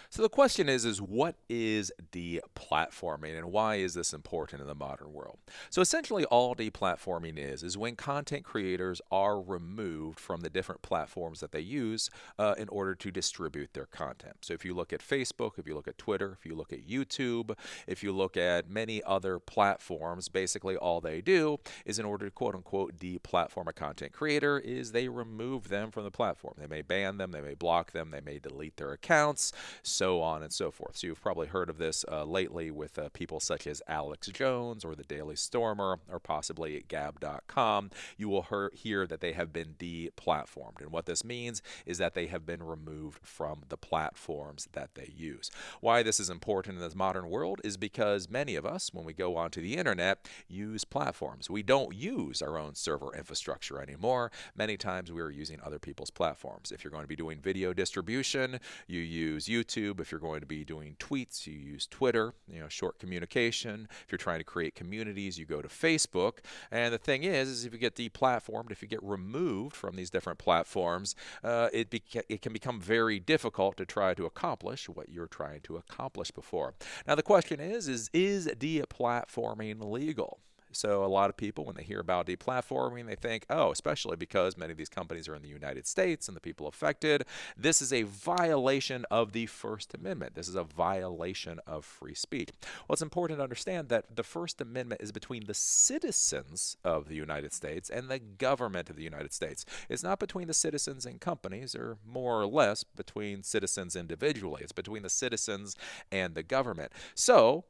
So the question is what is deplatforming and why is this important in the modern world? So essentially all deplatforming is when content creators are removed from the different platforms that they use in order to distribute their content. So if you look at Facebook, if you look at Twitter, if you look at YouTube, if you look at many other platforms, basically all they do is in order to quote unquote deplatform a content creator is they remove them from the platform. They may ban them, they may block them, they may delete their accounts, so on and so forth. So you've probably heard of this lately with people such as Alex Jones or the Daily Stormer or possibly Gab.com. You will hear that they have been deplatformed. And what this means is that they have been removed from the platforms that they use. Why this is important in this modern world is because many of us, when we go onto the internet, use platforms. We don't use our own server infrastructure anymore. Many times we are using other people's platforms. If you're going to be doing video distribution, you use YouTube. If you're going to be doing tweets, you use Twitter, short communication. If you're trying to create communities, you go to Facebook. And the thing is if you get deplatformed, if you get removed from these different platforms, it can become very difficult to try to accomplish what you're trying to accomplish before. Now, the question is deplatforming legal? So a lot of people, when they hear about deplatforming, they think, oh, especially because many of these companies are in the United States and the people affected, this is a violation of the First Amendment. This is a violation of free speech. Well, it's important to understand that the First Amendment is between the citizens of the United States and the government of the United States. It's not between the citizens and companies, or more or less between citizens individually. It's between the citizens and the government. So,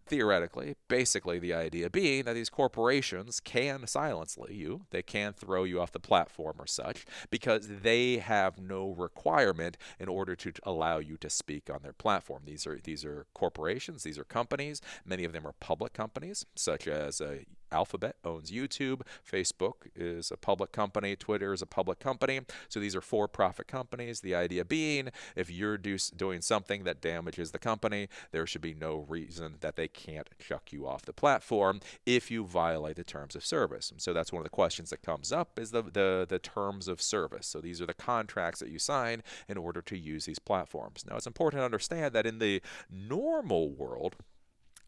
theoretically, basically the idea being that these corporations can silence you, they can throw you off the platform or such, because they have no requirement in order to allow you to speak on their platform. These are corporations, these are companies. Many of them are public companies, such as Alphabet owns YouTube, Facebook is a public company, Twitter is a public company. So these are for-profit companies. The idea being, if you're doing something that damages the company, there should be no reason that they can't chuck you off the platform if you violate the terms of service. And so that's one of the questions that comes up is the terms of service. So these are the contracts that you sign in order to use these platforms. Now, it's important to understand that in the normal world,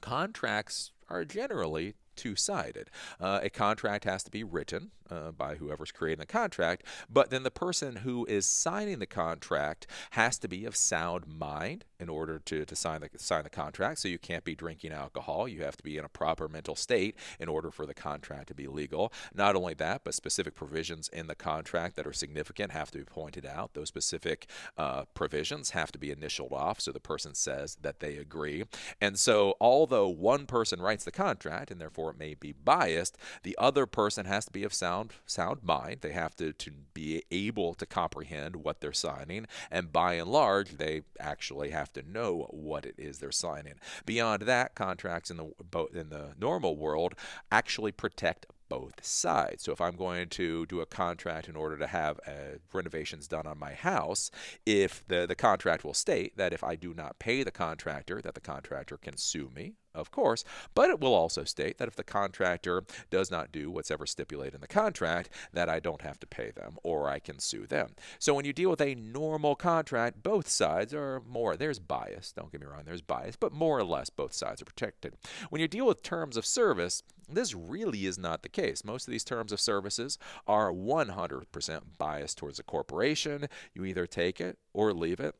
contracts are generally two-sided. A contract has to be written by whoever's creating the contract, but then the person who is signing the contract has to be of sound mind in order to sign the contract. So you can't be drinking alcohol. You have to be in a proper mental state in order for the contract to be legal. Not only that, but specific provisions in the contract that are significant have to be pointed out. Those specific provisions have to be initialed off so the person says that they agree. And so although one person writes the contract and therefore it may be biased, the other person has to be of sound mind. They have to be able to comprehend what they're signing, and by and large, they actually have to know what it is they're signing. Beyond that, contracts in the normal world actually protect both sides. So if I'm going to do a contract in order to have renovations done on my house, if the contract will state that if I do not pay the contractor, that the contractor can sue me, of course, but it will also state that if the contractor does not do what's ever stipulated in the contract, that I don't have to pay them or I can sue them. So when you deal with a normal contract, both sides are there's bias, don't get me wrong, there's bias, but more or less both sides are protected. When you deal with terms of service, this really is not the case. Most of these terms of services are 100% biased towards a corporation. You either take it or leave it.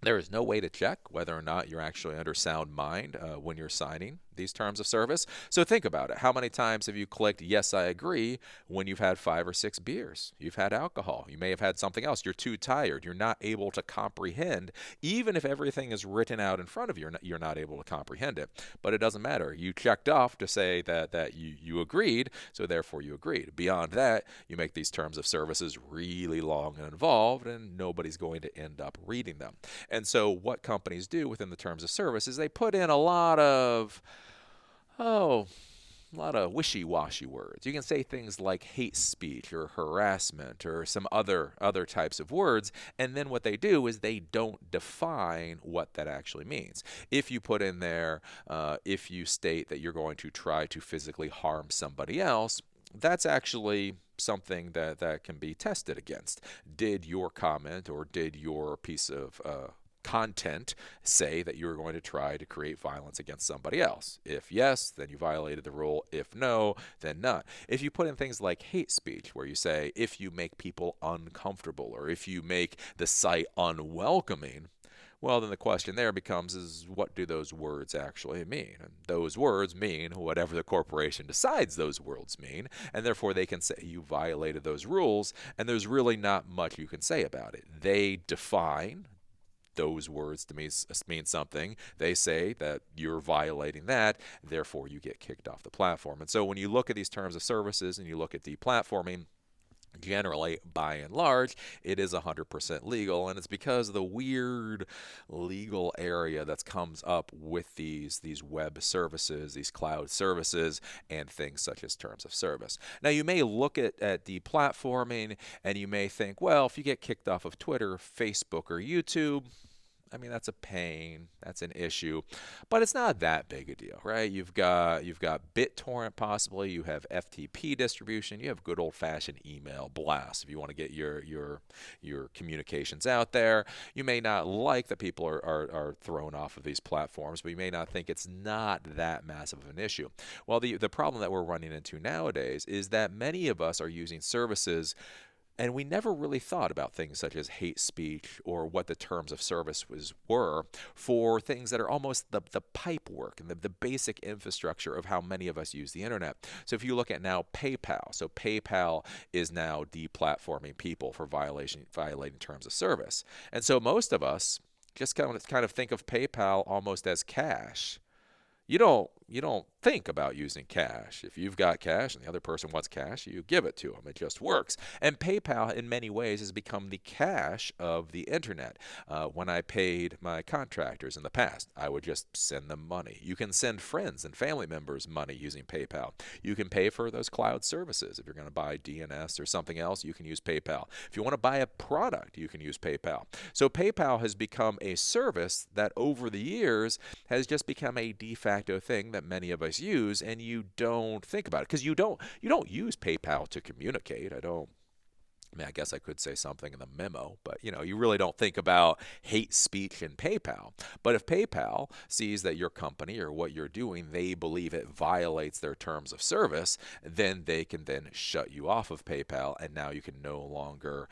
There is no way to check whether or not you're actually under sound mind when you're signing these terms of service. So think about it. How many times have you clicked yes, I agree when you've had 5 or 6 beers? You've had alcohol. You may have had something else. You're too tired. You're not able to comprehend. Even if everything is written out in front of you, you're not able to comprehend it. But it doesn't matter. You checked off to say that you agreed, so therefore you agreed. Beyond that, you make these terms of services really long and involved, and nobody's going to end up reading them. And so what companies do within the terms of service is they put in a lot of wishy-washy words. You can say things like hate speech or harassment or some other types of words, and then what they do is they don't define what that actually means. If you put in there, if you state that you're going to try to physically harm somebody else, that's actually something that can be tested against. Did your comment or did your piece of content say that you're going to try to create violence against somebody else? If yes, then you violated the rule. If no, then not. If you put in things like hate speech, where you say if you make people uncomfortable or if you make the site unwelcoming, well, then the question there becomes is what do those words actually mean? And those words mean whatever the corporation decides those words mean, and therefore they can say you violated those rules, and there's really not much you can say about it. They define those words to mean something. They say that you're violating that, therefore you get kicked off the platform. And so when you look at these terms of services and you look at deplatforming, generally, by and large, it is 100% legal, and it's because of the weird legal area that comes up with these web services, these cloud services, and things such as terms of service. Now, you may look at deplatforming, and you may think, well, if you get kicked off of Twitter, Facebook, or YouTube, I mean, that's a pain. That's an issue, but it's not that big a deal, right? You've got BitTorrent possibly. You have FTP distribution. You have good old-fashioned email blasts if you want to get your communications out there. You may not like that people are thrown off of these platforms, but you may not think it's not that massive of an issue. Well, the problem that we're running into nowadays is that many of us are using services, and we never really thought about things such as hate speech or what the terms of service were for things that are almost the pipe work and the basic infrastructure of how many of us use the internet. So if you look at now PayPal, so PayPal is now deplatforming people for violating terms of service. And so most of us just kind of think of PayPal almost as cash. You don't think about using cash. If you've got cash and the other person wants cash, you give it to them. It just works. And PayPal, in many ways, has become the cash of the internet. When I paid my contractors in the past, I would just send them money. You can send friends and family members money using PayPal. You can pay for those cloud services. If you're going to buy DNS or something else, you can use PayPal. If you want to buy a product, you can use PayPal. So PayPal has become a service that over the years has just become a de facto thing that many of us use, and you don't think about it because you don't use PayPal to communicate. I mean, I guess I could say something in the memo, but you really don't think about hate speech in PayPal. But if PayPal sees that your company or what you're doing, they believe it violates their terms of service, then they can then shut you off of PayPal, and now you can no longer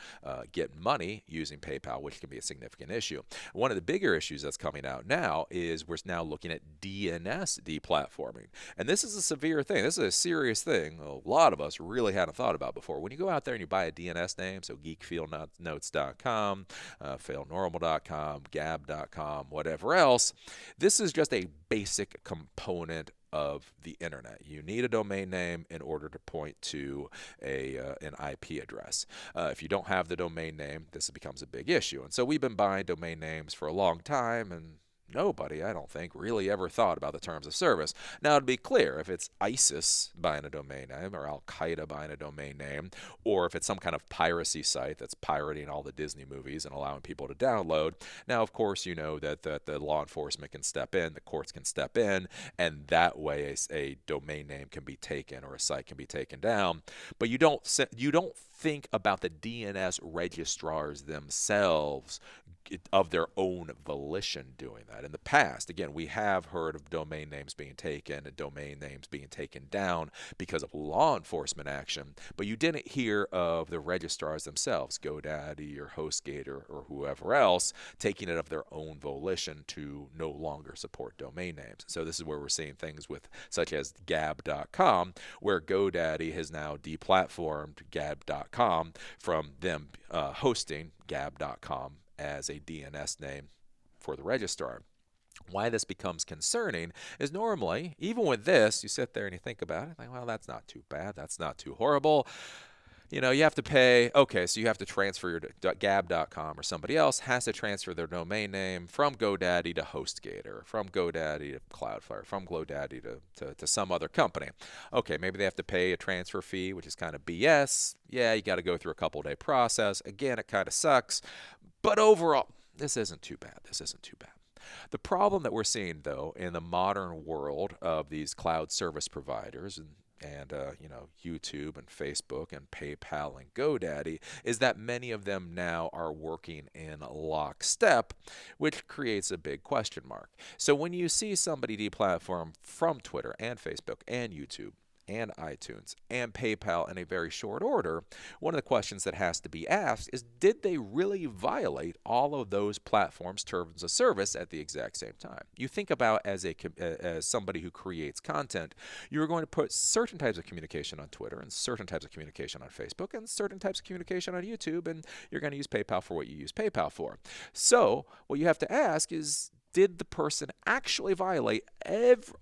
get money using PayPal, which can be a significant issue. One of the bigger issues that's coming out now is we're now looking at DNS deplatforming. And this is a severe thing. This is a serious thing a lot of us really hadn't thought about before. When you go out there and you buy a DNS name, so geekfieldnotes.com, failnormal.com, gab.com, whatever else, this is just a basic component of the internet. You need a domain name in order to point to an IP address. If you don't have the domain name, this becomes a big issue. And so we've been buying domain names for a long time, and nobody, I don't think, really ever thought about the terms of service. Now, to be clear, if it's ISIS buying a domain name or Al-Qaeda buying a domain name, or if it's some kind of piracy site that's pirating all the Disney movies and allowing people to download, now, of course, you know that the law enforcement can step in, the courts can step in, and that way a domain name can be taken or a site can be taken down. But you don't think about the DNS registrars themselves of their own volition doing that. In the past, again, we have heard of domain names being taken and domain names being taken down because of law enforcement action, but you didn't hear of the registrars themselves, GoDaddy or HostGator or whoever else, taking it of their own volition to no longer support domain names. So this is where we're seeing things with such as gab.com, where GoDaddy has now deplatformed gab.com from them hosting gab.com as a DNS name for the registrar. Why this becomes concerning is normally, even with this, you sit there and you think about it, like, well, that's not too bad, that's not too horrible. You have to pay, okay, so you have to transfer your gab.com, or somebody else has to transfer their domain name from GoDaddy to HostGator, from GoDaddy to Cloudflare, from GoDaddy to some other company. Okay, maybe they have to pay a transfer fee, which is kind of BS. Yeah, you got to go through a couple-day process. Again, it kind of sucks. But overall, this isn't too bad. This isn't too bad. The problem that we're seeing, though, in the modern world of these cloud service providers, and and YouTube and Facebook and PayPal and GoDaddy is that many of them now are working in lockstep, which creates a big question mark. So when you see somebody deplatform from Twitter and Facebook and YouTube and iTunes and PayPal in a very short order, one of the questions that has to be asked is, did they really violate all of those platforms' terms of service at the exact same time? You think about as somebody who creates content, you're going to put certain types of communication on Twitter and certain types of communication on Facebook and certain types of communication on YouTube, and you're going to use PayPal for what you use PayPal for. So what you have to ask is, did the person actually violate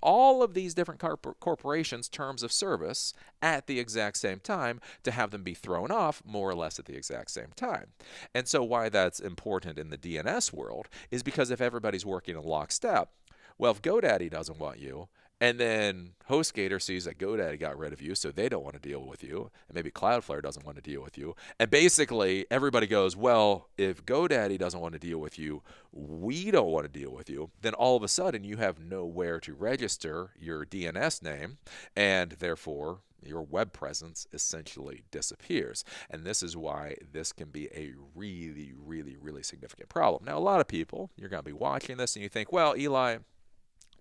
all of these different corporations' terms of service at the exact same time to have them be thrown off more or less at the exact same time? And so why that's important in the DNS world is because if everybody's working in lockstep, well, if GoDaddy doesn't want you, and then HostGator sees that GoDaddy got rid of you, so they don't want to deal with you, and maybe Cloudflare doesn't want to deal with you, and basically everybody goes, well, if GoDaddy doesn't want to deal with you, we don't want to deal with you, then all of a sudden you have nowhere to register your DNS name, and therefore your web presence essentially disappears. And this is why this can be a really, really, really significant problem. Now, a lot of people, you're going to be watching this and you think, well, Eli,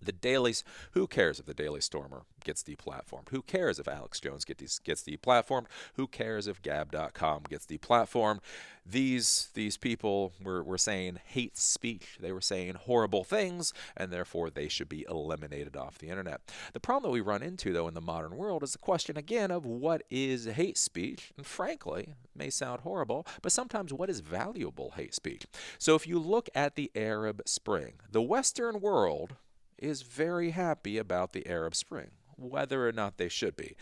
the dailies, who cares if the Daily Stormer gets deplatformed? Who cares if Alex Jones gets deplatformed? Who cares if Gab.com gets deplatformed? These people were saying hate speech. They were saying horrible things, and therefore they should be eliminated off the internet. The problem that we run into, though, in the modern world is the question, again, of what is hate speech? And frankly, it may sound horrible, but sometimes what is valuable hate speech? So if you look at the Arab Spring, the Western world is very happy about the Arab Spring, whether or not they should be.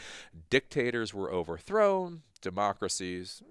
Dictators were overthrown, democracies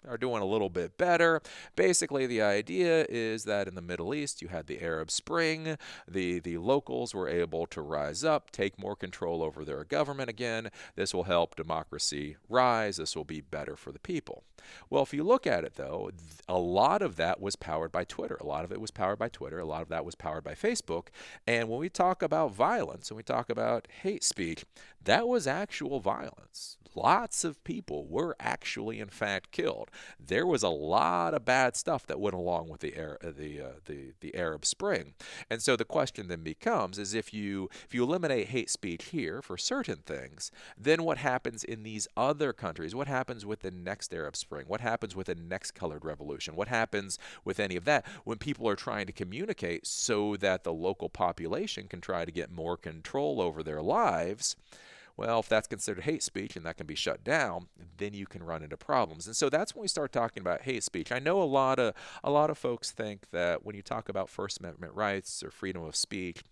are doing a little bit better. Basically, the idea is that in the Middle East, you had the Arab Spring. The locals were able to rise up, take more control over their government again. This will help democracy rise. This will be better for the people. Well, if you look at it, though, a lot of that was powered by Twitter. A lot of it was powered by Twitter. A lot of that was powered by Facebook. And when we talk about violence and we talk about hate speech, that was actual violence. Lots of people were actually, in fact, killed. There was a lot of bad stuff that went along with the Arab Spring. And so the question then becomes is if you eliminate hate speech here for certain things, then what happens in these other countries? What happens with the next Arab Spring? What happens with the next colored revolution? What happens with any of that when people are trying to communicate so that the local population can try to get more control over their lives? Well, if that's considered hate speech and that can be shut down, then you can run into problems. And so that's when we start talking about hate speech. I know a lot of folks think that when you talk about First Amendment rights or freedom of speech,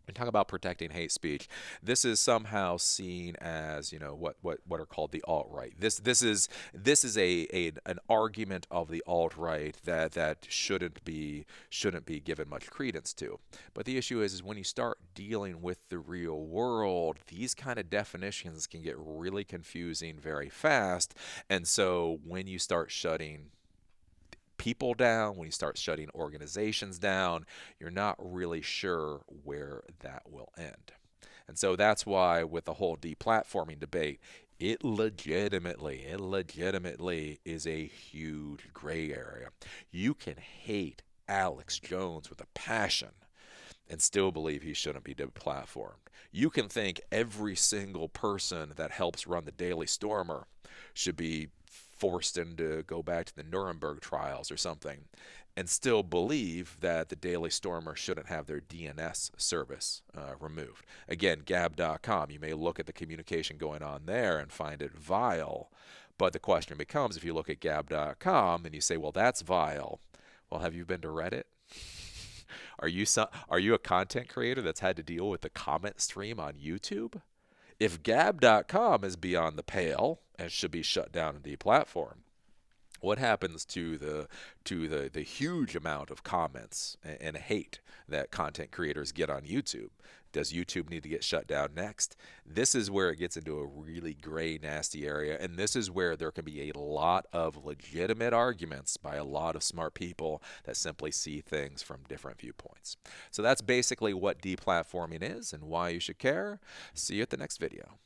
and talk about protecting hate speech, this is somehow seen as, what are called the alt-right. This is an argument of the alt-right that shouldn't be given much credence to. But the issue is when you start dealing with the real world, these kind of definitions can get really confusing very fast. And so when you start shutting people down, when you start shutting organizations down, you're not really sure where that will end. And so that's why with the whole deplatforming debate, it legitimately is a huge gray area. You can hate Alex Jones with a passion and still believe he shouldn't be deplatformed. You can think every single person that helps run the Daily Stormer should be forced into go back to the Nuremberg trials or something, and still believe that the Daily Stormer shouldn't have their DNS service removed. Again, Gab.com, you may look at the communication going on there and find it vile, but the question becomes, if you look at Gab.com and you say, well, that's vile, well, have you been to Reddit? Are you a content creator that's had to deal with the comment stream on YouTube? If Gab.com is beyond the pale and should be shut down and deplatformed, what happens to the huge amount of comments and hate that content creators get on YouTube? Does YouTube need to get shut down next? This is where it gets into a really gray, nasty area, and this is where there can be a lot of legitimate arguments by a lot of smart people that simply see things from different viewpoints. So that's basically what deplatforming is and why you should care. See you at the next video.